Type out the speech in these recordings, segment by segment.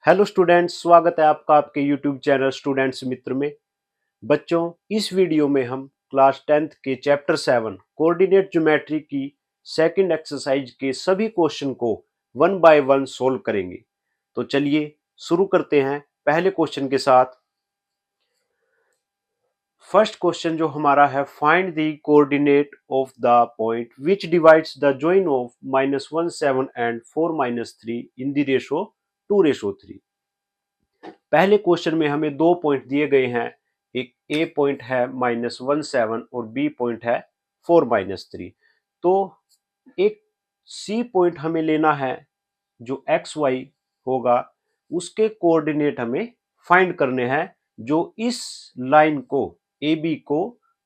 Hello students, स्वागत है आपका आपके यूट्यूब चैनल स्टूडेंट्स मित्र में। बच्चों, इस वीडियो में हम क्लास 10th के चैप्टर 7 कोऑर्डिनेट ज्योमेट्री की सेकंड एक्सरसाइज के सभी क्वेश्चन को वन बाय वन सोल्व करेंगे। तो चलिए शुरू करते हैं पहले क्वेश्चन के साथ। फर्स्ट क्वेश्चन जो हमारा है, find the coordinate of the point which divides the join of -1 7 and 4 -3 in the ratio 2:3। पहले क्वेश्चन में हमें दो पॉइंट दिए गए हैं, एक ए पॉइंट है -1 7 और बी पॉइंट है 4 -3। तो एक सी पॉइंट हमें लेना है जो एक्स वाई होगा, उसके कोऑर्डिनेट हमें फाइंड करने हैं जो इस लाइन को ए बी को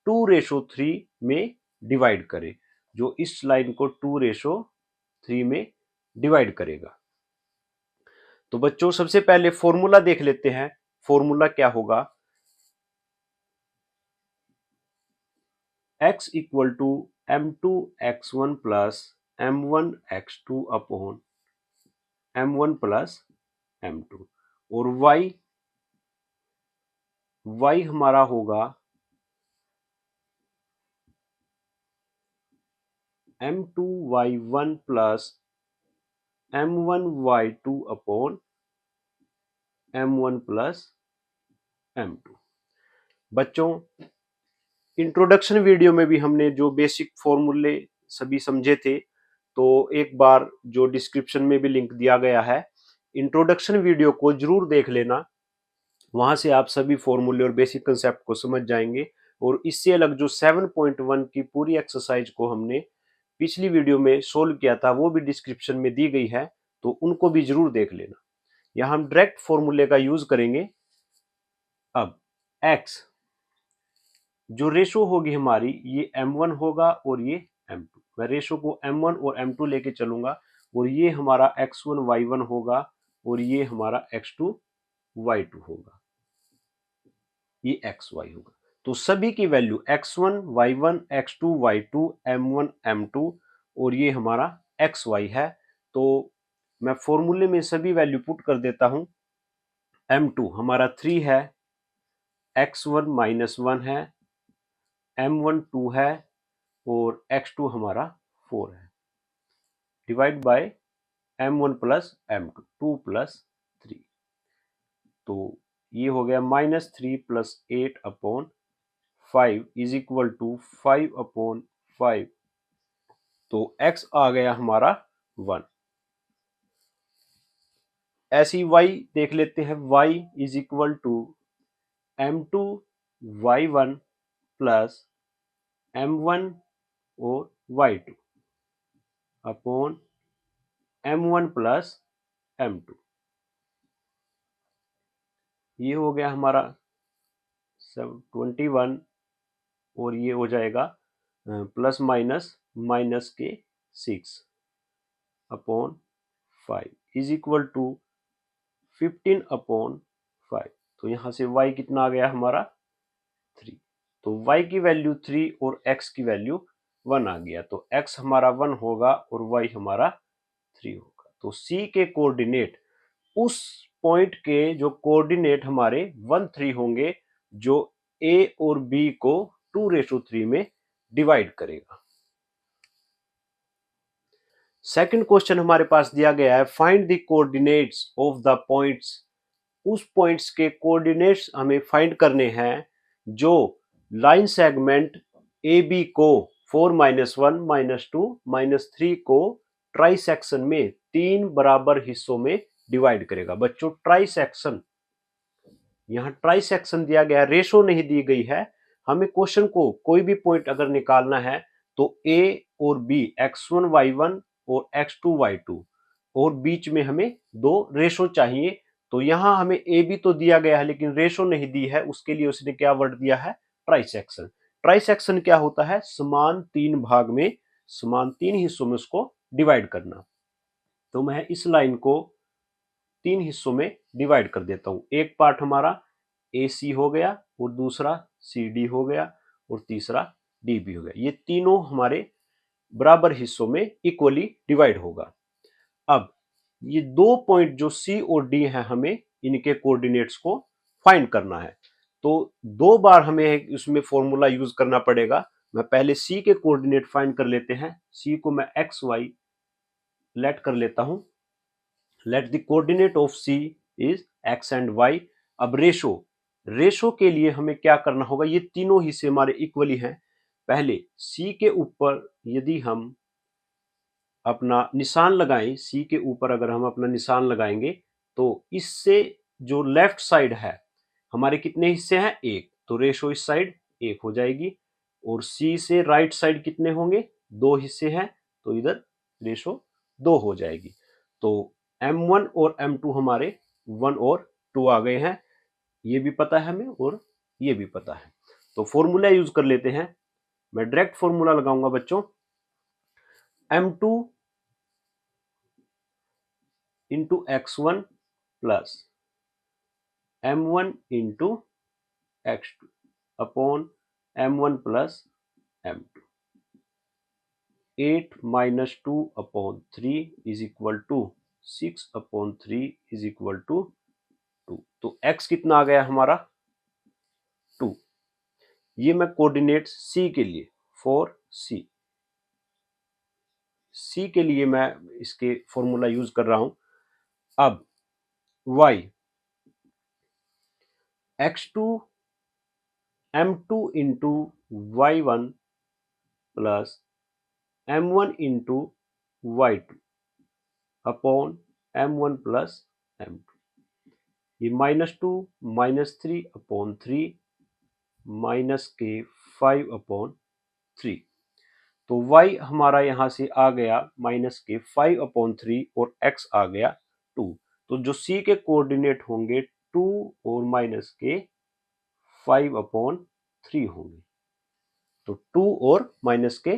2:3 में डिवाइड करे, जो इस लाइन को 2:3 में डिवाइड करेगा। तो बच्चों सबसे पहले फॉर्मूला देख लेते हैं। फॉर्मूला क्या होगा, x equal to m2 x1 plus m1 x2 upon m1 plus m2, और y हमारा होगा m2 y1 plus m1 y2 upon m1 plus m2। बच्चों, इंट्रोडक्शन वीडियो में भी हमने जो बेसिक फॉर्मूले सभी समझे थे, तो एक बार जो डिस्क्रिप्शन में भी लिंक दिया गया है, इंट्रोडक्शन वीडियो को जरूर देख लेना। वहां से आप सभी फॉर्मूले और बेसिक कंसेप्ट को समझ जाएंगे। और इससे अलग जो 7.1 की पूरी एक्सरसाइज को हमने पिछली वीडियो में सोल्व किया था, वो भी डिस्क्रिप्शन में दी गई है, तो उनको भी जरूर देख लेना। यहां हम डायरेक्ट फॉर्मूले का यूज करेंगे। अब x जो रेशो होगी हमारी, ये m1 होगा और ये m2। मैं रेशो को m1 और m2 लेके चलूंगा, और ये हमारा x1 y1 होगा और ये हमारा x2 y2 होगा, ये xy होगा। तो सभी की value x1 y1 x2 y2 m1 m2 और ये हमारा xy है। तो मैं फॉर्मूले में सभी वैल्यू पुट कर देता हूं। m2 हमारा 3 है, x1 -1 है, m1 2 है और x2 हमारा 4 है, divide by m1 plus m2, 2 plus 3। तो ये हो गया -3 plus 8 upon 5 is equal to 5 upon 5। तो x आ गया हमारा 1। ऐसी y देख लेते हैं, y is equal to m2 y1 plus m1 और y2 upon m1 plus m2। ये हो गया हमारा 21 और ये हो जाएगा प्लस माइनस माइनस के 6 upon 5 is equal to 15 upon 5। तो यहां से y कितना आ गया हमारा 3। तो y की वैल्यू 3 और x की वैल्यू 1 आ गया। तो x हमारा 1 होगा और y हमारा 3 होगा। तो c के कोऑर्डिनेट, उस पॉइंट के जो कोऑर्डिनेट हमारे 1 3 होंगे, जो a और b को 2:3 में डिवाइड करेगा। सेकंड क्वेश्चन हमारे पास दिया गया है, find the coordinates of the points. उस पॉइंट्स के कोऑर्डिनेट्स हमें फाइंड करने हैं जो लाइन सेगमेंट ए बी को 4 -1 -2 -3 को ट्राई सेक्शन में 3 बराबर हिस्सों में डिवाइड करेगा। बच्चों, ट्राई सेक्शन, यहाँ ट्राई सेक्शन दिया गया, रेशो नहीं दी गई है। हमें क्वेश्चन को कोई भी पॉइंट अगर निकालना है तो a और b x1 y1 और x2 y2, और बीच में हमें दो रेशो चाहिए। तो यहां हमें ए बी तो दिया गया है लेकिन रेशो नहीं दी है, उसके लिए उसने क्या वर्ड दिया है, ट्राई सेक्शन। ट्राई सेक्शन क्या होता है, समान 3 भाग में, समान 3 हिस्सों में उसको डिवाइड करना। तो मैं इस लाइन को 3 हिस्सों में डिवाइड कर देता हूं। एक पार्ट हमारा ए सी हो गया और दूसरा सी डी हो गया और तीसरा डी बी हो गया। ये तीनों हमारे बराबर हिस्सों में इक्वली डिवाइड होगा। अब ये 2 पॉइंट जो सी और डी हैं, हमें इनके कोऑर्डिनेट्स को फाइंड करना है। तो 2 बार हमें इसमें फॉर्मूला यूज करना पड़ेगा। मैं पहले सी के कोऑर्डिनेट फाइंड कर लेते हैं। सी को मैं एक्स वाई लेट कर लेता हूं। Let the coordinate of C is x and y. अब रेशो के लिए हमें क्या करना होगा, ये तीनों हिस्से हमारे इक्वली हैं। पहले सी के ऊपर यदि हम अपना निशान लगाएं, सी के ऊपर अगर हम अपना निशान लगाएंगे तो इससे जो लेफ्ट साइड है हमारे कितने हिस्से हैं, एक, तो रेशो इस साइड एक हो जाएगी। और सी से राइट साइड कितने होंगे, 2 हिस्से हैं, तो इधर रेशो 2 हो जाएगी। तो M1 और M2 हमारे 1 और 2 आ गए हैं। ये भी पता है हमें और ये भी पता है। तो फॉर्मूला यूज कर लेते हैं। मैं डायरेक्ट फॉर्मूला लगाऊंगा बच्चों। M2 into x1 plus M1 into x2 upon M1 plus M2। 8 minus 2 upon 3 is equal to 6 upon 3 is equal to 2। तो x कितना आ गया हमारा, 2। ये मैं कोऑर्डिनेट C के लिए, फॉर C के लिए मैं इसके फॉर्मूला यूज कर रहा हूं। अब y x2 M2 into y1 plus M1 into y2 upon M1 plus M2। ये -2 -3 अपॉन 3 माइनस के 5 अपॉन 3। तो y हमारा यहां से आ गया माइनस के 5 अपॉन 3 और x आ गया 2। तो जो c के कोऑर्डिनेट होंगे 2 और माइनस के 5 अपॉन 3 होंगे। तो 2 और माइनस के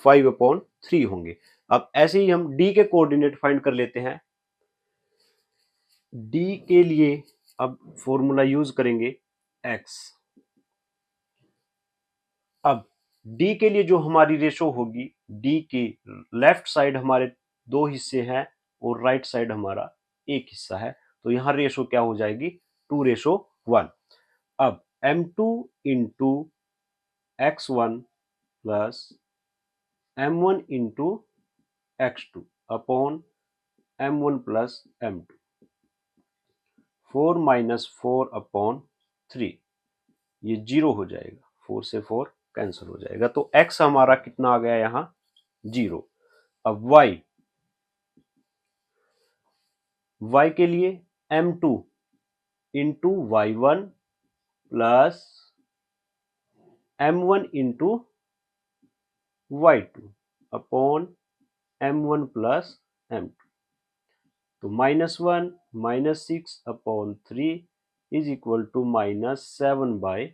5 अपॉन 3 होंगे। अब ऐसे ही हम d के कोऑर्डिनेट फाइंड कर लेते हैं। d के लिए अब फॉर्मूला यूज करेंगे x। अब d के लिए जो हमारी रेशो होगी, d की लेफ्ट साइड हमारे 2 हिस्से हैं और राइट साइड हमारा एक हिस्सा है, तो यहां रेशो क्या हो जाएगी, 2:1। अब M2 into x1 plus M1 into x2 upon M1 plus M2। 4 minus 4 upon 3, ये 0 हो जाएगा, 4 से 4 कैंसिल हो जाएगा। तो x हमारा कितना आ गया यहां, 0। अब y के लिए M2 into y1 plus M1 into y2 upon M1 plus M2। तो -1 -6 अपॉन 3 इज इक्वल टू -7/3।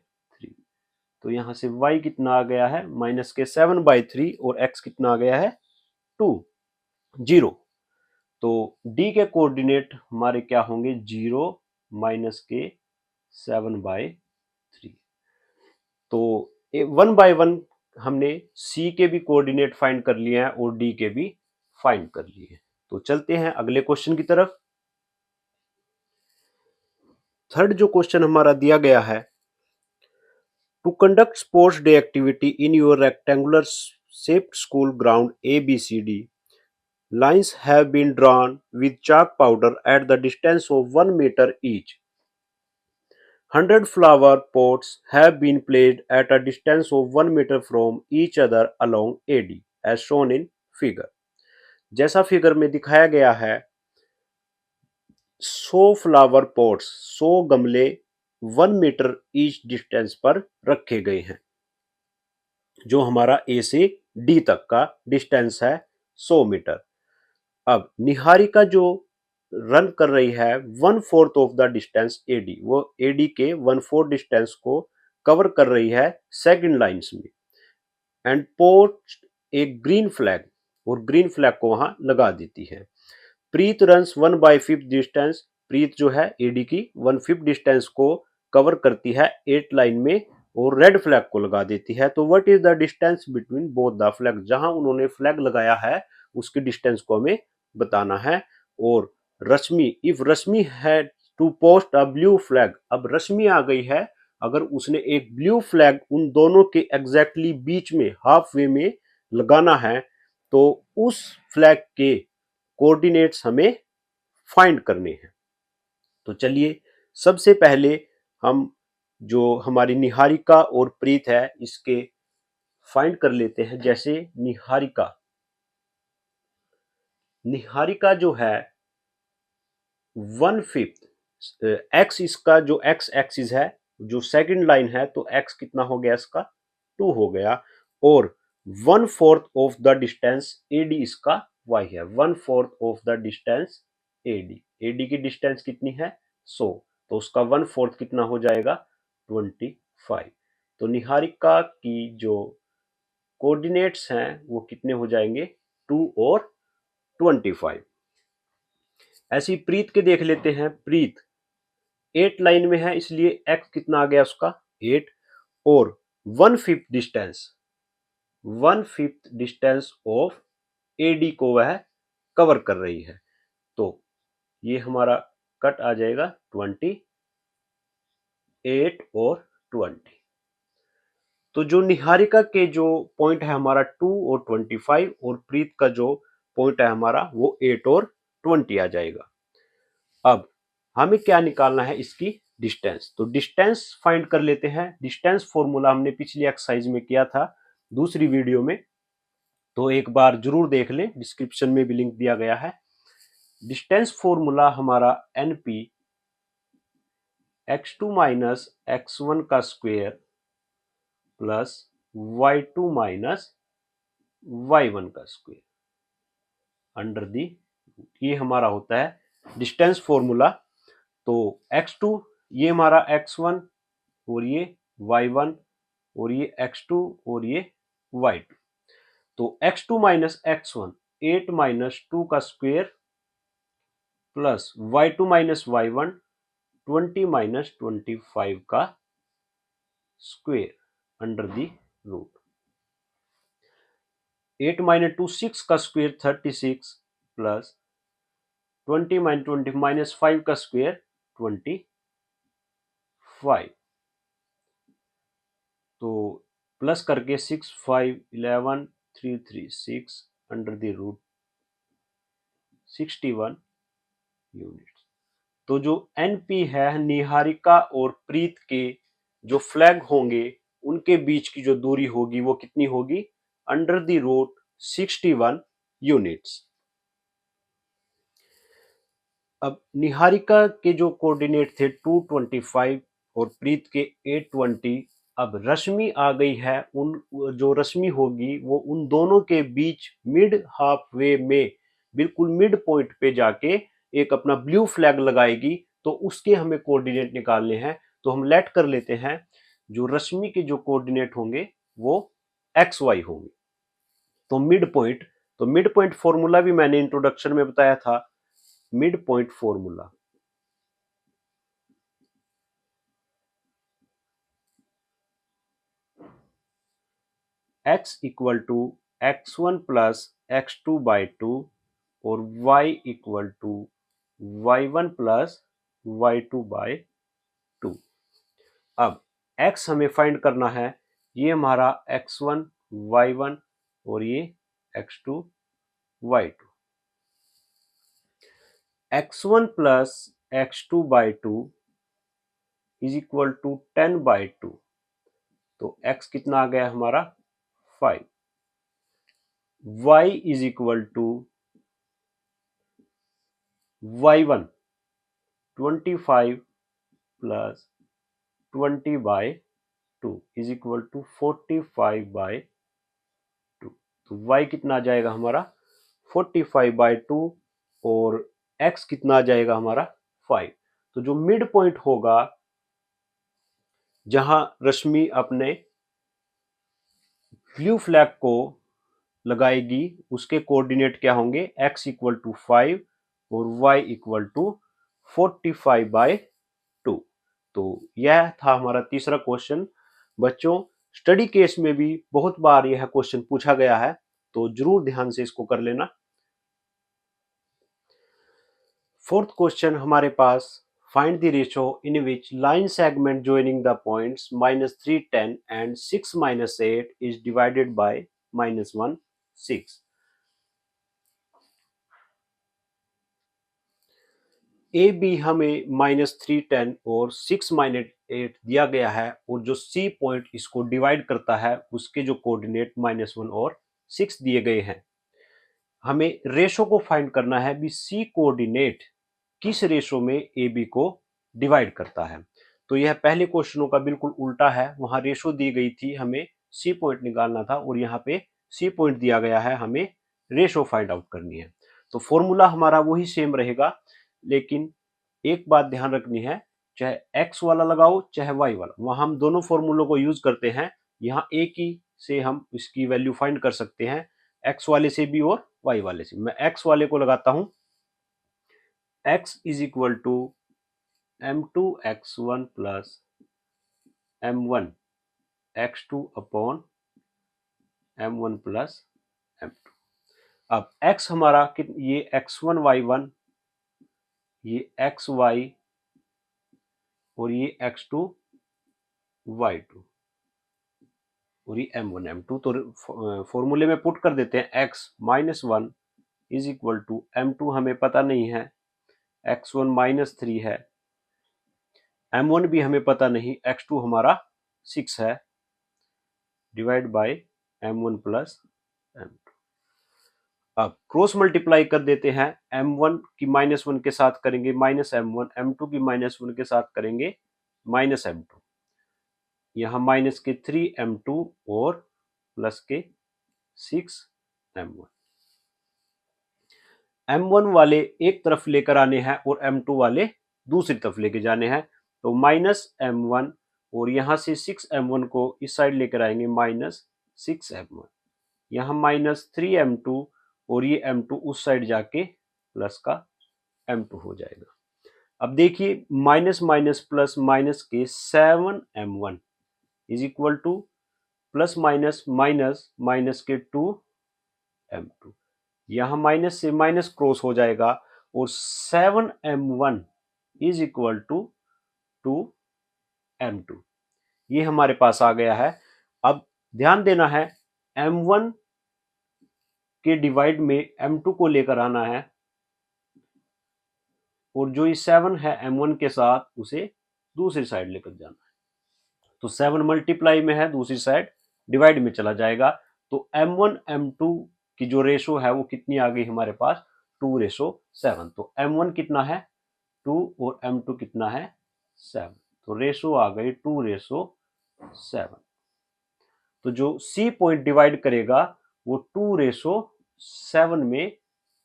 तो यहां से y कितना आ गया है, माइनस के 7/3 और x कितना आ गया है, 2, 0। तो d के कोऑर्डिनेट हमारे क्या होंगे, 0 माइनस के 7/3। तो 1/1 हमने c के भी कोऑर्डिनेट फाइंड कर लिए हैं और d के भी फाइंड कर लिए हैं। तो चलते हैं अगले क्वेश्चन की तरफ। थर्ड जो क्वेश्चन हमारा दिया गया है, to conduct sports day activity in your rectangular shaped school ground ABCD, lines have been drawn with chalk powder at the distance of 1 meter each. 100 flower pots have been placed at a distance of 1 meter from each other along AD as shown in figure. जैसा figure में दिखाया गया है, 100 flower pots, 100 गमले 1 metre each distance पर रखे गए हैं। जो हमारा ए से डी तक का डिस्टेंस है 100 मीटर। अब निहारिका जो रन कर रही है 1/4 ऑफ द डिस्टेंस एडी, वो एडी के 1/4 डिस्टेंस को कवर कर रही है सेकंड लाइंस में, and post A green flag, और ग्रीन फ्लैग को वहां लगा देती है। प्रीत रन्स 1/5 डिस्टेंस, प्रीत जो है एडी की 1/5 डिस्टेंस को कवर करती है 8 लाइन में और रेड फ्लैग को लगा देती है। तो what is the distance between both the flag, जहां उन्होंने फ्लैग लगाया है उसकी डिस्टेंस को हमें बताना है। और Rashmi, if Rashmi had to post a blue flag, अब रश्मि आ गई है, अगर उसने एक ब्लू फ्लैग उन दोनों के एग्जैक्टली बीच में हाफ वे में लगाना है, तो उस फ्लैग के कोऑर्डिनेट्स हमें फाइंड करने हैं। तो चलिए सबसे पहले हम जो हमारी निहारिका और प्रीत है इसके फाइंड कर लेते हैं। जैसे निहारिका, निहारिका जो है 1/5 एक्स, इसका जो एक्स एक्सिस है, जो सेकंड लाइन है, तो एक्स कितना हो गया इसका 2 हो गया, और 1/4 ऑफ द डिस्टेंस एडी इसका वाई है, 1/4 of the distance AD, AD की डिस्टेंस कितनी है 100, तो उसका 1/4 कितना हो जाएगा 25। तो निहारिका की जो कोऑर्डिनेट्स हैं वो कितने हो जाएंगे 2 और 25। ऐसी प्रीत के देख लेते हैं। प्रीत 8 लाइन में है, इसलिए x कितना आ गया उसका 8, और 1/5 डिस्टेंस ऑफ एडी को वह कवर कर रही है, तो ये हमारा कट आ जाएगा 28 और 20। तो जो निहारिका के जो पॉइंट है हमारा 2 और 25, और प्रीत का जो पॉइंट है हमारा वो 8 और 20 आ जाएगा। अब हमें क्या निकालना है इसकी डिस्टेंस, तो डिस्टेंस फाइंड कर लेते हैं। डिस्टेंस फॉर्मूला हमने पिछली एक्सरसाइज में किया था दूसरी वीडियो में, तो एक बार जरूर देख लें, डिस्क्रिप्शन में भी लिंक दिया गया है। डिस्टेंस फॉर्मूला हमारा एनपी x2 माइनस x1 का square plus y2 minus y1 का स्क्वायर अंडर दी, ये हमारा होता है डिस्टेंस फॉर्मूला। तो x2 ये हमारा x1 और ये y1 और ये x2 और ये y2, तो x2 माइनस x1 8 माइनस 2 का square plus y2 minus y1 20 minus 25 का square under the root, 8 minus 2 6 का स्क्वायर 36 प्लस 20 माइनस 20 माइनस 5 का स्क्वायर 25, तो प्लस करके 6 5 11 3 3 6 अंडर द रूट 61 यूनिट्स। तो जो एनपी है निहारिका और प्रीत के जो फ्लैग होंगे उनके बीच की जो दूरी होगी वो कितनी होगी अंडर द रूट 61 यूनिट्स। अब निहारिका के जो कोऑर्डिनेट थे 225 और प्रीत के 820, अब रश्मि आ गई है, उन जो रश्मि होगी वो उन दोनों के बीच मिड हाफ वे में बिल्कुल मिड पॉइंट पे जाके एक अपना ब्लू फ्लैग लगाएगी, तो उसके हमें कोऑर्डिनेट निकालने हैं। तो हम लेट कर लेते हैं जो रश्मि के जो कोऑर्डिनेट होंगे वो एक्स वाई होंगे। तो मिड पॉइंट फॉर्मूला भी मैंने इंट्रोडक्शन में बताया था, mid point formula x equal to x1 plus x2 by 2 और y equal to y1 plus y2 by 2। अब x हमें फाइंड करना है, ये हमारा x1 y1 और ये x2 y2, x1 plus x2 by 2 is equal to 10 by 2, तो x कितना आ गया हमारा 5, y is equal to y1 25 plus 20 by 2 is equal to 45 by 2, तो y कितना आ जाएगा हमारा 45 बाई 2 और x कितना आ जाएगा हमारा 5। तो जो मिड पॉइंट होगा जहां रश्मि अपने ब्लू फ्लैग को लगाएगी उसके कोऑर्डिनेट क्या होंगे x इक्वल टू 5 और y इक्वल टू 45 बाई 2। तो यह था हमारा तीसरा क्वेश्चन। बच्चों स्टडी केस में भी बहुत बार यह क्वेश्चन पूछा गया है, तो जरूर ध्यान से इसको कर लेना। फोर्थ क्वेश्चन हमारे पास, find the ratio in which line segment joining the points -3 10 and 6 -8 is divided by -1 6। A B हमें -3 10 और 6 -8 दिया गया है, और जो सी पॉइंट इसको डिवाइड करता है उसके जो कोऑर्डिनेट -1 और 6 दिए गए हैं। हमें रेशो को फाइंड करना है भी सी कोऑर्डिनेट किस रेशो में ए बी को डिवाइड करता है। तो यह पहले क्वेश्चनों का बिल्कुल उल्टा है, वहां रेशो दी गई थी, हमें सी पॉइंट निकालना था, और यहाँ पे सी पॉइंट दिया गया है, हमें रेशो फाइंड आउट करनी है। तो फॉर्मूला हमारा वही सेम रहेगा, लेकिन एक बात ध्यान रखनी है, चाहे एक्स वाला लगाओ चाहे वाई वाला, वहां हम दोनों फॉर्मूलों को यूज करते हैं। यहाँ एक ही से हम इसकी वैल्यू फाइंड कर सकते हैं, एक्स वाले से भी और वाई वाले से। मैं एक्स वाले को लगाता हूं, x is equal to m2 x1 plus m1 x2 upon m1 plus m2। अब x हमारा ये x1 y1, ये xy और ये x2 y2 और ये m1 m2। तो फॉर्मूले में पुट कर देते हैं, x -1 is equal to m2 हमें पता नहीं है, x1 -3 है, m1 भी हमें पता नहीं, x2 हमारा 6 है, divide by m1 plus m2। अब क्रॉस मल्टीप्लाई कर देते हैं, m1 की -1 के साथ करेंगे -m1, m2 की -1 के साथ करेंगे -m2, यहाँ माइनस के 3m2 और प्लस के 6m1। m1 वाले एक तरफ लेकर आने हैं और m2 वाले दूसरी तरफ लेके जाने हैं, तो -m1 और यहाँ से 6m1 को इस साइड लेकर आएंगे -6m1, यहाँ -3m2 और ये m2 उस साइड जाके प्लस का m2 हो जाएगा। अब देखिए माइनस माइनस प्लस माइनस के 7m1 is equal two plus minus minus minus के 2m2, यहाँ माइनस से माइनस क्रॉस हो जाएगा और 7m1 is equal to 2m2, ये हमारे पास आ गया है। अब ध्यान देना है, m1 के डिवाइड में m2 को लेकर आना है, और जो ये 7 है m1 के साथ उसे दूसरी साइड लेकर जाना है, तो 7 मल्टीप्लाई में है, दूसरी साइड डिवाइड में चला जाएगा। तो m1 m2 की जो रेशो है वो कितनी आ गई हमारे पास, 2:7। तो m1 कितना है 2 और m2 कितना है 7, तो रेशो आ गई 2:7। तो जो सी पॉइंट डिवाइड करेगा वो 2:7 में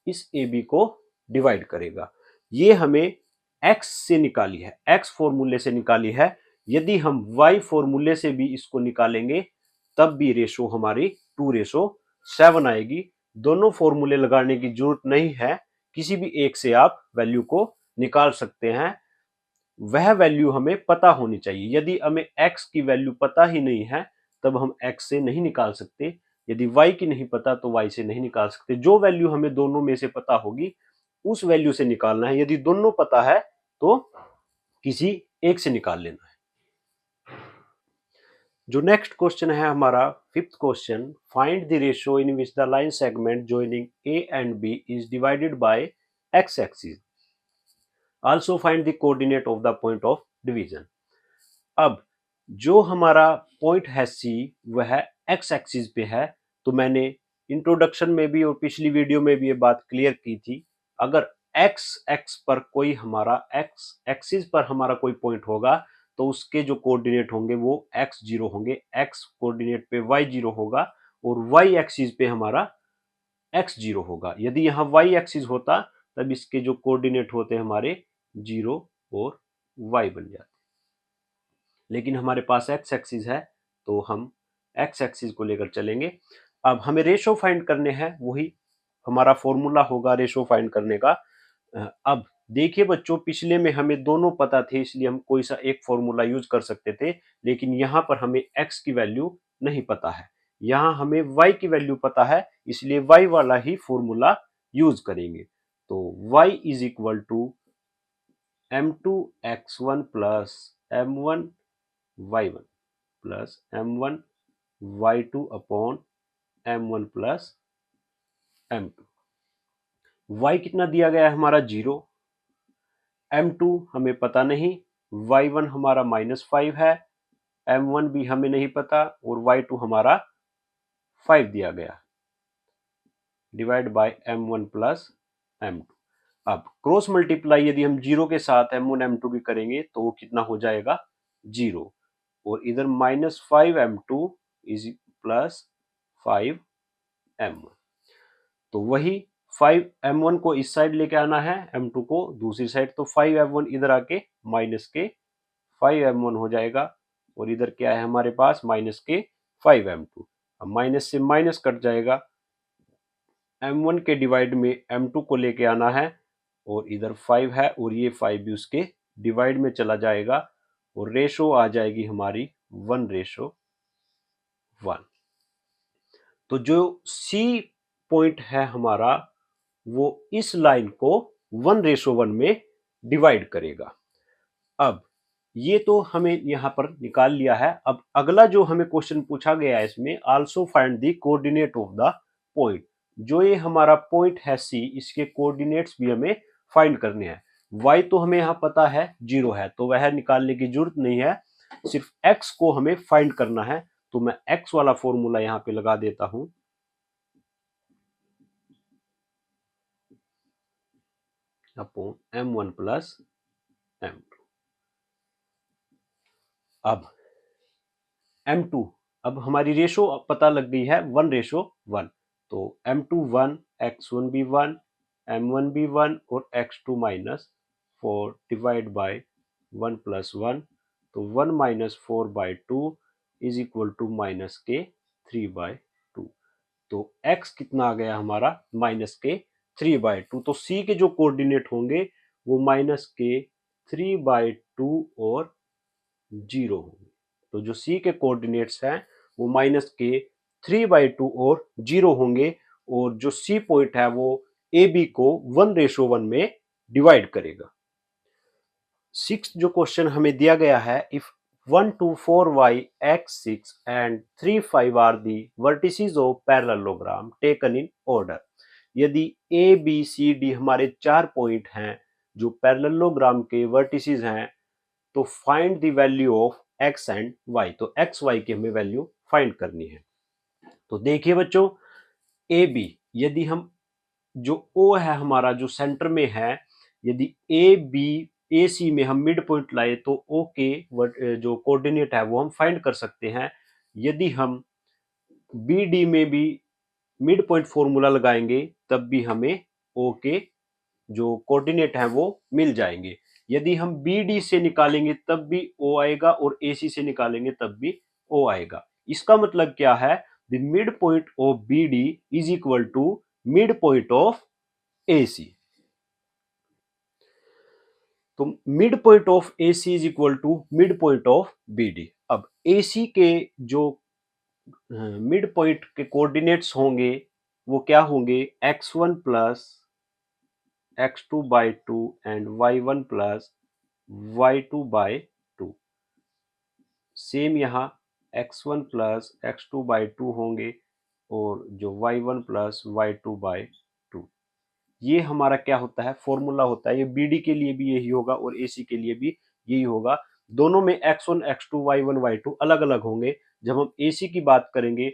इस ए बी को डिवाइड करेगा। ये हमें x से निकाली है, x फॉर्मूले से निकाली है। यदि हम y फॉर्मूले से भी इसको निकालेंगे तब भी रेशो हमारी 2:7 आएगी। दोनों फॉर्मूले लगाने की जरूरत नहीं है, किसी भी एक से आप वैल्यू को निकाल सकते हैं, वह वैल्यू हमें पता होनी चाहिए। यदि हमें x की वैल्यू पता ही नहीं है तब हम x से नहीं निकाल सकते, यदि y की नहीं पता तो y से नहीं निकाल सकते। जो वैल्यू हमें दोनों में से पता होगी उस वैल्यू से निकालना है, यदि दोनों पता है तो किसी एक से निकाल लेना है। जो नेक्स्ट क्वेश्चन है हमारा fifth question, find the ratio in which the line segment joining A and B is divided by x axis, also find the coordinate of the point of division. अब जो हमारा पॉइंट है सी वह x axis पे है, तो मैंने introduction में भी और पिछली वीडियो में भी ये बात क्लियर की थी, अगर एक्स एक्स पर कोई हमारा एक्स एक्सिस पर हमारा कोई पॉइंट होगा तो उसके जो कोऑर्डिनेट होंगे वो x0 होंगे, x कोऑर्डिनेट पे y0 होगा और y एक्सिस पे हमारा x0 होगा। यदि यहाँ y एक्सिस होता तब इसके जो कोऑर्डिनेट होते हैं हमारे 0 और y बन जाते, लेकिन हमारे पास x एक्सिस है तो हम x एक्सिस को लेकर चलेंगे। अब हमें रेशो फाइंड करने हैं, वही हमारा फॉर्मूला होगा रेशो फाइंड करने का। अब देखिए बच्चों, पिछले में हमें दोनों पता थे इसलिए हम कोई सा एक फॉर्मूला यूज कर सकते थे, लेकिन यहाँ पर हमें x की वैल्यू नहीं पता है, यहाँ हमें y की वैल्यू पता है, इसलिए y वाला ही फॉर्मूला यूज करेंगे। तो y is equal to m2x1 plus m1y1 plus m1y2 upon m1 plus m2। y कितना दिया गया है हमारा 0, m2 हमें पता नहीं, y1 हमारा -5 है, m1 भी हमें नहीं पता और y2 हमारा 5 दिया गया, divide by m1 plus m2। अब क्रॉस मल्टीप्लाई यदि हम 0 के साथ m1 m2 की करेंगे तो वो कितना हो जाएगा 0, और इधर -5m2 इज प्लस 5m1। तो वही 5m1 को इस साइड लेके आना है, m2 को दूसरी साइड, तो 5m1 इधर आके माइनस के 5m1 हो जाएगा, और इधर क्या है हमारे पास माइनस के 5m2। अब माइनस से माइनस कट जाएगा, m1 के डिवाइड में m2 को लेके आना है, और इधर 5 है और ये 5 भी उसके डिवाइड में चला जाएगा, और रेशो आ जाएगी हमारी 1:1। तो जो C पॉइंट है हमारा वो इस लाइन को 1:1 में डिवाइड करेगा। अब ये तो हमें यहां पर निकाल लिया है। अब अगला जो हमें क्वेश्चन पूछा गया है इसमें, also find the coordinate of the point. जो ये हमारा पॉइंट है C, इसके कोऑर्डिनेट्स भी हमें फाइंड करने हैं। y तो हमें यहां पता है 0 है, तो वह निकालने की जरूरत नहीं है, सिर्फ x को हमें फाइंड करना है। तो मैं x वाला फॉर्मूला यहां पे लगा देता हूं, अपॉन m1 प्लस m2। अब m2, अब हमारी रेशो पता लग गई है 1:1, तो m2 1, x1 भी 1, m1 भी 1 और x2 -4 डिवाइड बाय 1 + 1, तो 1 - 4/2 इज इक्वल टू -3/2। तो x कितना आ गया हमारा -3/2। तो c के जो कोऑर्डिनेट होंगे वो -3/2 और 0 होंगे। तो जो c के कोऑर्डिनेट्स हैं वो -3/2 और 0 होंगे, और जो c पॉइंट है वो AB को 1:1 में डिवाइड करेगा। 6 जो क्वेश्चन हमें दिया गया है, if 1 2 4 y x 6 and 3 5 are the vertices of parallelogram taken in order। यदि a b c d हमारे 4 पॉइंट हैं जो पैरेललोग्राम के वर्टिसेस हैं, तो find the value of x and y। तो x y की हमें वैल्यू फाइंड करनी है। तो देखिए बच्चों, ए बी, यदि हम जो O है हमारा जो सेंटर में है, यदि ए बी ए सी में हम मिड पॉइंट लाए तो O के जो कोऑर्डिनेट है वो हम फाइंड कर सकते हैं। यदि हम बी डी में भी मिड पॉइंट फॉर्मूला लगाएंगे तब भी हमें O के जो कोऑर्डिनेट हैं वो मिल जाएंगे। यदि हम बी डी से निकालेंगे तब भी O आएगा, और ए सी से निकालेंगे तब भी O आएगा। इसका मतलब क्या है, the mid point of B D is equal to mid point of A C. तो mid point of A C is equal to mid point of B D. अब ए सी के जो मिड पॉइंट के कोऑर्डिनेट्स होंगे वो क्या होंगे, x1 plus x2/2 and y1 plus y2/2। Same यहाँ x1 प्लस x2/2 होंगे, और जो y1 प्लस y2/2। ये हमारा क्या होता है, फॉर्मूला होता है। ये BD के लिए भी यही होगा और AC के लिए भी यही होगा। दोनों में x1 x2 y1 y2 अलग अलग होंगे। जब हम AC की बात करेंगे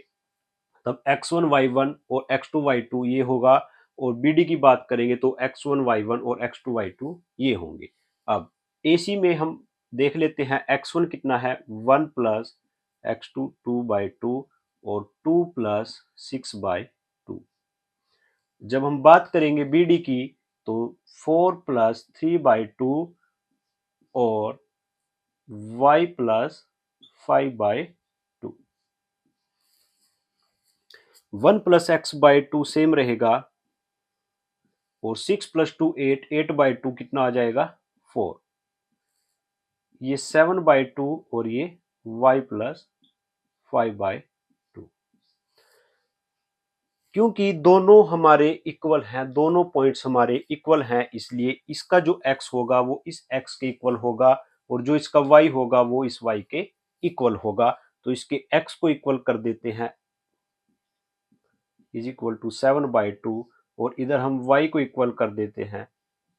तब x1 y1 और x2 y2 ये होगा, और BD की बात करेंगे तो x1 y1 और x2 y2 ये होंगे। अब AC में हम देख लेते हैं, x1 कितना है 1 प्लस x2 2/2 और 2 प्लस 6/2। जब हम बात करेंगे BD की तो 4 प्लस 3/2 और y plus 5/2। 1 plus x/2 same रहेगा, और 6 प्लस 2 8, 8/2 कितना आ जाएगा 4। ये 7/2 और ये y प्लस 5/2। क्योंकि दोनों हमारे इक्वल हैं, दोनों पॉइंट्स हमारे इक्वल हैं, इसलिए इसका जो x होगा वो इस x के इक्वल होगा और जो इसका y होगा वो इस y के इक्वल होगा। तो इसके x को इक्वल कर देते हैं इज इक्वल टू 7/2 और इधर हम y को इक्वल कर देते हैं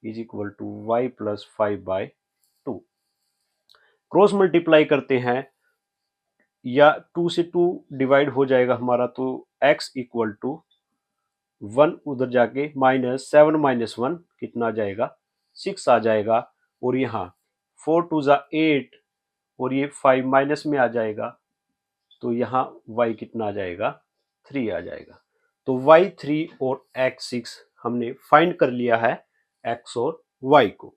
is equal to y plus 5/2। Cross multiply करते हैं या 2 से 2 डिवाइड हो जाएगा हमारा, तो x इक्वल टू 1 उधर जाके -7 - 1 कितना आ जाएगा 6 आ जाएगा। और यहाँ 4 2 जा 8 और ये 5 माइनस में आ जाएगा, तो यहाँ y कितना आ जाएगा 3 आ जाएगा। तो y 3 और x 6 हमने फाइंड कर लिया है x और y को।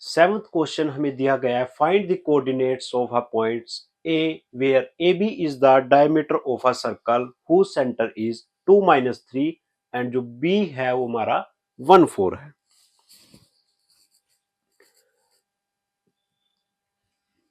सेवंथ क्वेश्चन हमें दिया गया है find the coordinates of a points A where AB is the diameter of a circle whose center is 2 - 3 and जो B है वो हमारा 1 4 है।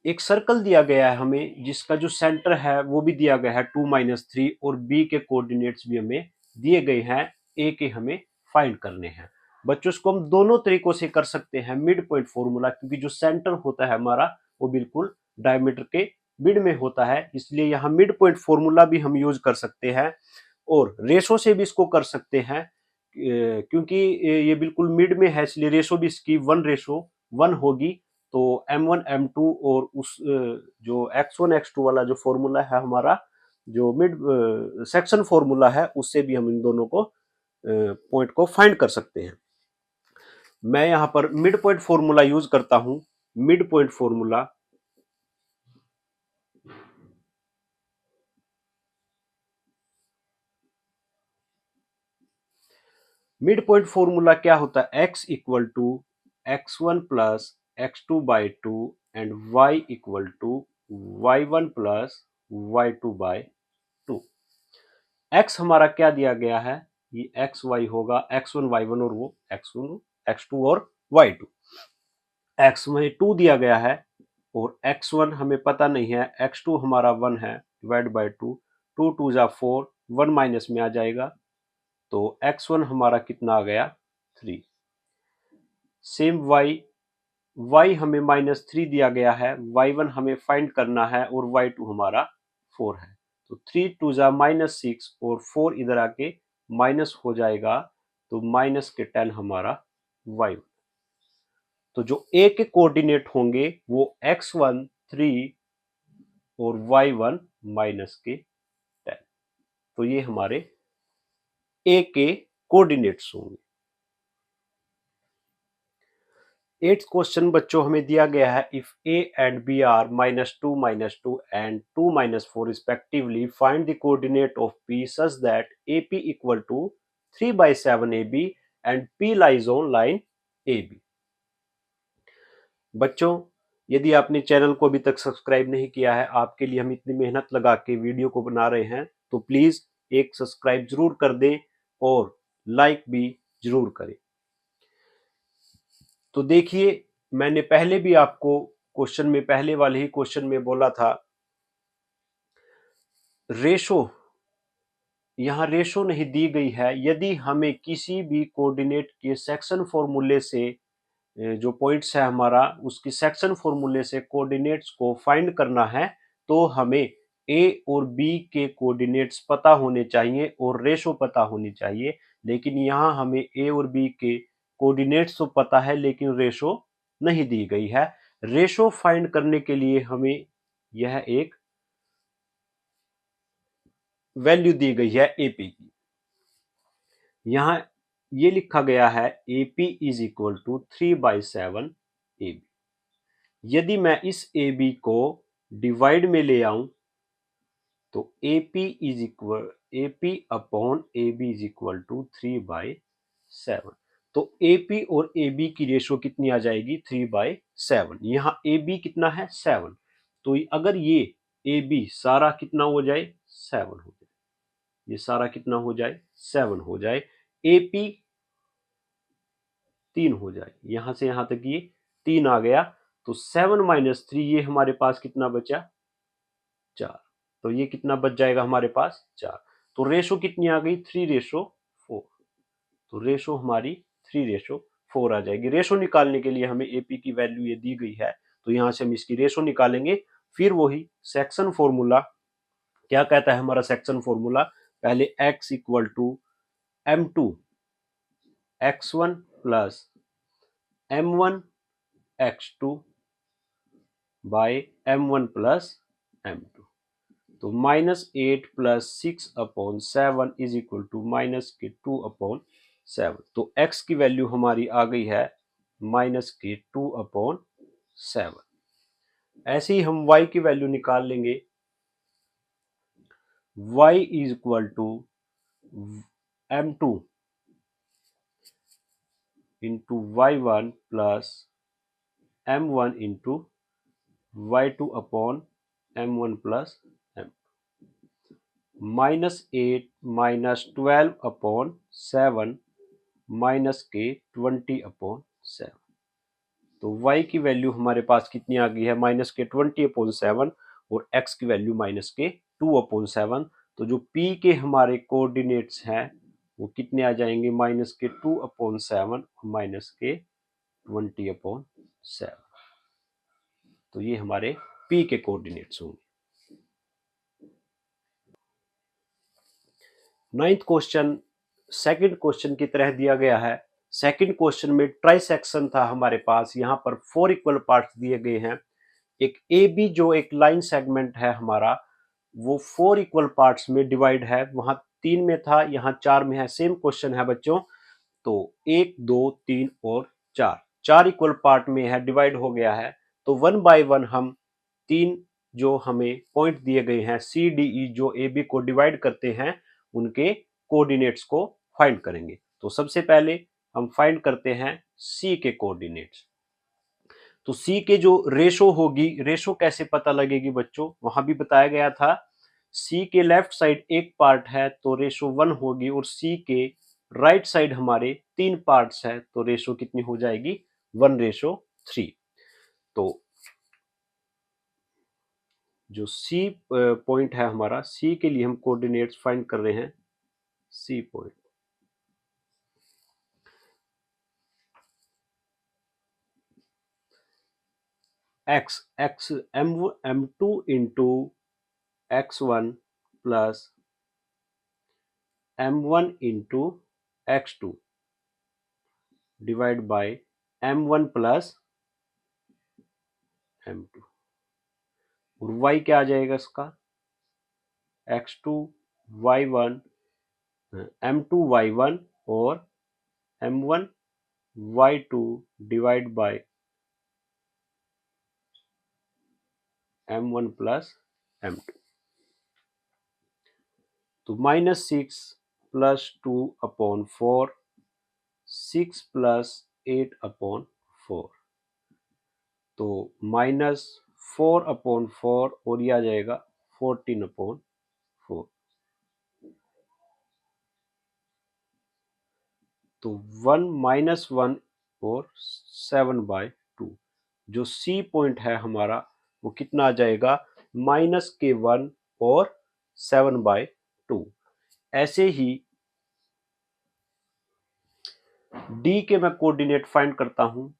एक सर्कल दिया गया है हमें जिसका जो सेंटर है वो भी दिया गया है 2 - 3 और B के कोऑर्डिनेट्स भी हमें दिए गए हैं, A के हमें फाइंड करने हैं। बच्चों इसको हम दोनों तरीकों से कर सकते हैं मिड पॉइंट फॉर्मूला, क्योंकि जो सेंटर होता है हमारा वो बिल्कुल डायमीटर के मिड में होता है, इसलिए यहाँ मिड पॉइंट फॉर्मूला भी हम यूज कर सकते हैं और रेशो से भी इसको कर सकते हैं क्योंकि ये बिल्कुल मिड में है, इसलिए रेशो भी इसकी 1:1 होगी। तो M1 M2 और उस जो X1 X2 वाला जो फॉर्मूला है हमारा, जो मिड सेक्शन फॉर्मूला है, उससे भी हम इन दोनों को पॉइंट को फाइंड कर सकते हैं। मैं यहां पर मिड पॉइंट फॉर्मूला यूज करता हूं। Mid point formula mid point formula क्या होता है, x equal to x1 plus x2/2 and y equal to y1 plus y2/2। x हमारा क्या दिया गया है, ये x y होगा, x1 y1 और वो x1 x2 और y2। x में 2 दिया गया है और x1 हमें पता नहीं है, x2 हमारा 1 है, डिवाइड बाय 2, 2 2 जा 4, 1 माइनस में आ जाएगा, तो x1 हमारा कितना आ गया 3। सेम y हमें -3 दिया गया है, y1 हमें फाइंड करना है और y2 हमारा 4 है, तो 3 2 जा -6 और 4 इधर आके माइनस हो जाएगा, तो माइनस के 10 हमारा y1। तो जो a के कोऑर्डिनेट होंगे वो x1 3 और y1 -10। तो ये हमारे a के कोऑर्डिनेट्स होंगे। 8th क्वेश्चन बच्चों हमें दिया गया है if a and b are -2 -2 and 2 -4 respectively find the coordinate of p such that ap equal to 3/7 ab and p lies on line ab। बच्चों यदि आपने चैनल को अभी तक सब्सक्राइब नहीं किया है, आपके लिए हम इतनी मेहनत लगा के वीडियो को बना रहे हैं, तो प्लीज एक सब्सक्राइब जरूर कर दें और लाइक भी जरूर करें। तो देखिए मैंने पहले भी आपको क्वेश्चन में, पहले वाले ही क्वेश्चन में बोला था रेशो, यहां रेशो नहीं दी गई है। यदि हमें किसी भी कोऑर्डिनेट के सेक्शन फॉर्मूले से जो पॉइंट्स है हमारा, उसकी सेक्शन फॉर्मूले से कोऑर्डिनेट्स को फाइंड करना है, तो हमें ए और बी के कोऑर्डिनेट्स पता होने चाहिए और रेशो पता होनी चाहिए। लेकिन यहाँ हमें ए और बी के कोऑर्डिनेट्स तो पता है लेकिन रेशो नहीं दी गई है। रेशो फाइंड करने के लिए हमें यह एक वैल्यू दी गई है एपी की। यहां ये लिखा गया है AP is equal to 3/7 AB। यदि मैं इस AB को डिवाइड में ले आऊं तो AP is equal AP upon AB is equal to 3/7। तो AP और AB की रेशो कितनी आ जाएगी 3/7। यहाँ AB कितना है 7, तो अगर ये AB सारा कितना हो जाए 7 हो जाए, ये सारा कितना हो जाए 7 हो जाए, AP 3 हो जाए, यहां से यहां तक ये 3 आ गया, तो 7 - 3 ये हमारे पास कितना बचा 4। तो ये कितना बच जाएगा हमारे पास 4। तो रेशो कितनी आ गई 3:4। तो रेशो हमारी 3:4 आ जाएगी। रेशो निकालने के लिए हमें एपी की वैल्यू ये दी गई है, तो यहां से हम इसकी रेशो निकालेंगे। फिर वही सेक्शन फॉर्मूला, क्या कहता है हमारा सेक्शन फॉर्मूला, पहले x equal to m2 x1 plus m1 x2 by m1 plus m2। तो -8 प्लस 6/7 इज इक्वल टू -2/7। तो x की वैल्यू हमारी आ गई है -2/7। ऐसे ही हम y की वैल्यू निकाल लेंगे। y is equal to m2 into y1 plus m1 into y2/m1 plus m। -8 -12/7 -20/7। तो y की वैल्यू हमारे पास कितनी आ गई है -20/7 और x की वैल्यू -2/7। तो जो p के हमारे कोऑर्डिनेट्स हैं वो कितने आ जाएंगे -2/7 -20/7। तो ये हमारे p के कोऑर्डिनेट्स होंगे। 9th क्वेश्चन सेकंड क्वेश्चन की तरह दिया गया है। सेकंड क्वेश्चन में ट्राई सेक्शन था हमारे पास, यहाँ पर 4 इक्वल पार्ट्स दिए गए हैं। एक ए बी जो एक लाइन सेगमेंट है हमारा, वो 4 इक्वल पार्ट्स में डिवाइड है। वहां 3 में था, यहाँ 4 में है। सेम क्वेश्चन है बच्चों। तो 1 2 3 और 4 इक्वल पार्ट में है, डिवाइड हो गया है। तो 1 बाय 1 हम 3 जो हमें पॉइंट दिए गए हैं सी डी ई जो ए बी को डिवाइड करते हैं, उनके कोऑर्डिनेट्स को फाइंड करेंगे। तो सबसे पहले हम फाइंड करते हैं सी के कोऑर्डिनेट्स। तो सी के जो रेशो होगी, रेशो कैसे पता लगेगी बच्चों, वहां भी बताया गया था। सी के लेफ्ट साइड एक पार्ट है तो रेशो 1 होगी, और सी के राइट साइड हमारे 3 पार्ट्स है तो रेशो कितनी हो जाएगी 1:3। तो जो सी पॉइंट है हमारा, सी के लिए हम कोऑर्डिनेट्स फाइंड कर रहे हैं। C point x m2 into x1 plus m1 into x2 divide by m1 plus m2। और y क्या आ जाएगा इसका, x2 y1 m2 y1 और m1 y2 divide by m1 plus m2। तो -6 प्लस 2/4, 6 प्लस 8/4। तो -4/4 और ये आ जाएगा 14/4। तो 1 - 1 और 7/2। जो सी पॉइंट है हमारा वो कितना आ जाएगा -1 और 7/2। ऐसे ही डी के मैं कोऑर्डिनेट फाइंड करता हूं।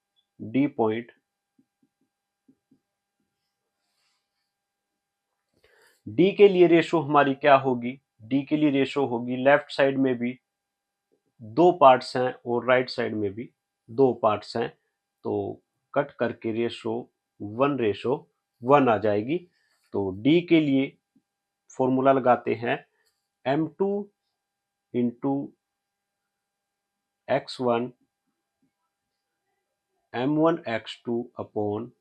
डी पॉइंट, डी के लिए रेशो हमारी क्या होगी, डी के लिए रेशो होगी, लेफ्ट साइड में भी 2 पार्ट्स हैं और राइट साइड में भी 2 पार्ट्स हैं, तो कट करके रेशो 1:1 आ जाएगी। तो डी के लिए फॉर्मूला लगाते हैं m2 into x1 m1 x2 upon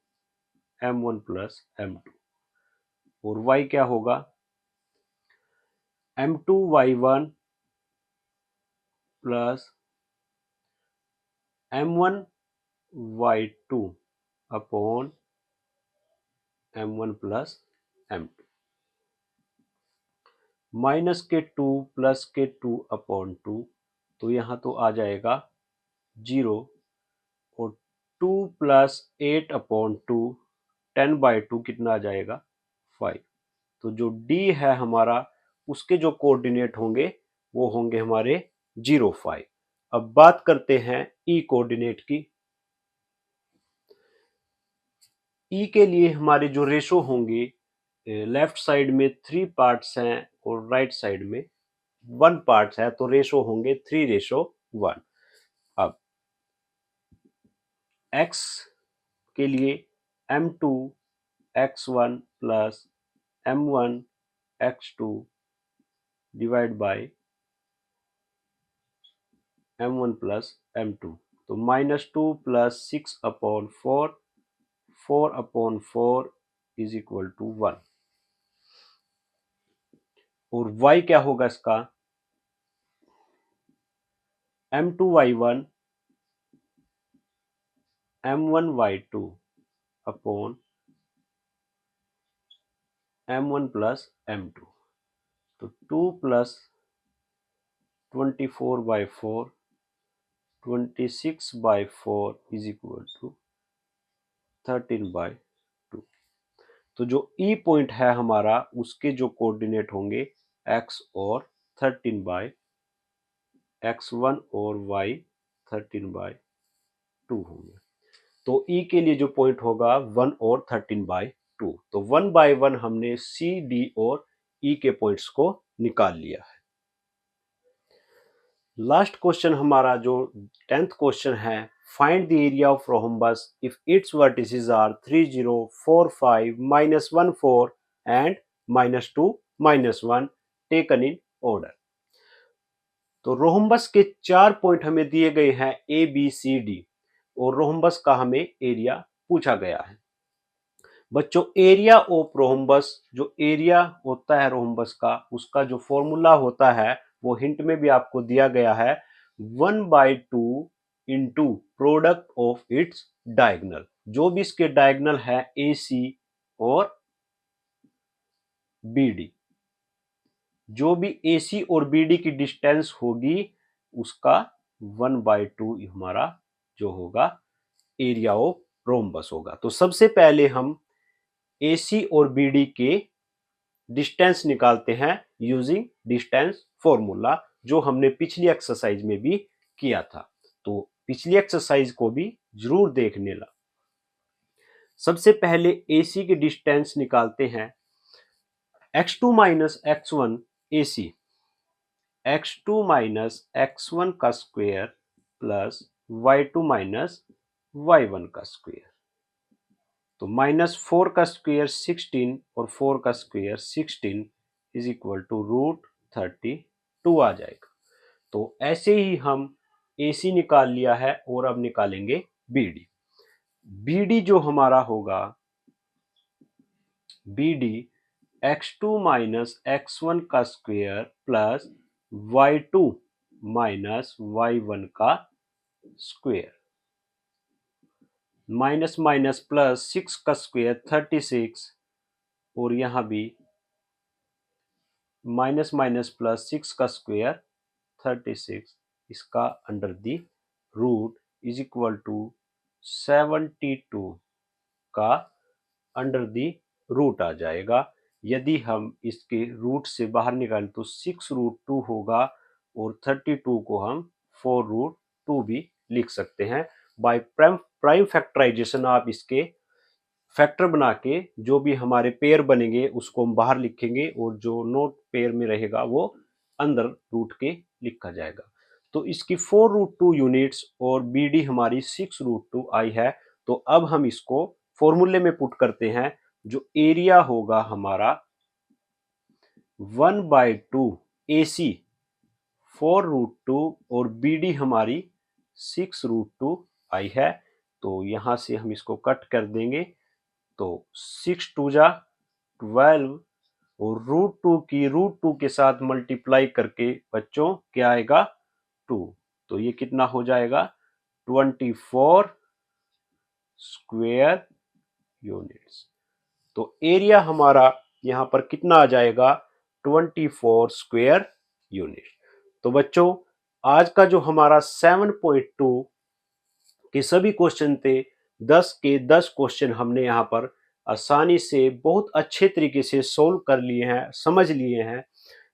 m1 plus m2। और y क्या होगा m2 y1 plus m1 y2 upon m1 plus m2। -2 plus के 2/2, तो यहाँ तो आ जाएगा 0। और 2 प्लस 8/2 10/2 कितना आ जाएगा 5। तो जो D है हमारा, उसके जो कोऑर्डिनेट होंगे वो होंगे हमारे 0,5। अब बात करते हैं E कोऑर्डिनेट की। E के लिए हमारे जो रेशो होंगे, लेफ्ट साइड में 3 पार्ट्स हैं और राइट साइड में 1 पार्ट है, तो रेशो होंगे 3:1। अब x के लिए m2 x1 plus m1 x2 divide by m1 plus m2, तो -2 प्लस 6/4, 4/4 इज इक्वल टू 1। और y क्या होगा इसका, m2y1 m1y2 upon m1 plus m2, तो 2 प्लस 24/4 26/4 इज इक्वल टू 13/2। तो जो E पॉइंट है हमारा, उसके जो कोऑर्डिनेट होंगे x और 13/x1 और y 13/2 होंगे। तो E के लिए जो पॉइंट होगा 1 और 13/2। तो 1/1 हमने C, D और E के पॉइंट्स को निकाल लिया है। लास्ट क्वेश्चन हमारा जो 10th क्वेश्चन है, find the area of rhombus if its vertices are 3 0 4 5 -1 4 and -2 -1 taken in order. तो रोहम्बस के 4 पॉइंट हमें दिए गए हैं A B C D, और रोहम्बस का हमें एरिया पूछा गया है। बच्चों, एरिया ऑफ रोहम्बस, जो एरिया होता है रोहम्बस का, उसका जो फॉर्मूला होता है वो हिंट में भी आपको दिया गया है, 1/2 into product of its diagonal. जो भी इसके डायगनल है AC और BD, जो भी AC और BD की डिस्टेंस होगी उसका 1/2 हमारा जो होगा एरिया ऑफ रोहम्बस होगा। तो सबसे पहले हम AC और BD के डिस्टेंस निकालते हैं यूजिंग डिस्टेंस फॉर्मूला, जो हमने पिछली एक्सरसाइज में भी किया था। तो पिछली एक्सरसाइज को भी जरूर देखने ला। सबसे पहले AC की डिस्टेंस निकालते हैं, x2 minus x1 AC, x2 minus x1 का square plus y2 minus y1 का स्क्वायर, तो -4 का स्क्वायर 16 और 4 का स्क्वायर 16 इज इक्वल टू √32 आ जाएगा। तो ऐसे ही हम AC निकाल लिया है और अब निकालेंगे BD। BD जो हमारा होगा, BD x2 माइनस x1 का square plus y2 minus y1 का स्क्वायर, माइनस माइनस प्लस 6 का स्क्वायर 36, और यहां भी माइनस माइनस प्लस 6 का स्क्वायर 36, इसका under the root is equal to 72 का अंडर दी रूट आ जाएगा। यदि हम इसके रूट से बाहर निकालें तो 6√2 होगा, और 32 को हम 4√2 भी लिख सकते हैं। बाय प्राइम फैक्टराइजेशन आप इसके फैक्टर बना के जो भी हमारे पेयर बनेंगे उसको हम बाहर लिखेंगे, और जो नोट पेयर में रहेगा वो अंदर रूट के लिखा जाएगा। तो इसकी 4√2 यूनिट्स और BD हमारी 6√2 आई है। तो अब हम इसको फॉर्मूले में पुट करते हैं। जो एरिया होगा हमारा 1/2 AC 4√2 और BD हमारी 6√2 आई है। तो यहां से हम इसको कट कर देंगे, तो 6 2 जा 12, और √2 की √2 के साथ मल्टीप्लाई करके बच्चों क्या आएगा 2, तो ये कितना हो जाएगा 24 स्क्वायर यूनिट्स। तो एरिया हमारा यहां पर कितना आ जाएगा 24 स्क्वायर यूनिट। तो बच्चों, आज का जो हमारा 7.2 के सभी क्वेश्चन थे, 10 के 10 क्वेश्चन हमने यहाँ पर आसानी से बहुत अच्छे तरीके से सोल्व कर लिए हैं, समझ लिए हैं।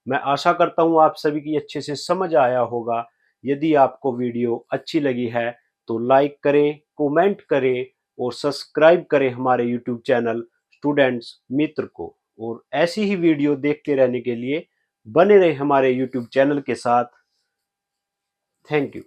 मैं आशा करता हूँ आप सभी की अच्छे से समझ आया होगा। यदि आपको वीडियो अच्छी लगी है तो लाइक करें, कमेंट करें और सब्सक्राइब करें हमारे यूट्यूब चैनल स्टूडेंट्स मित्र को। और ऐसी ही वीडियो देखते रहने के लिए बने रहे हमारे यूट्यूब चैनल के साथ। Thank you.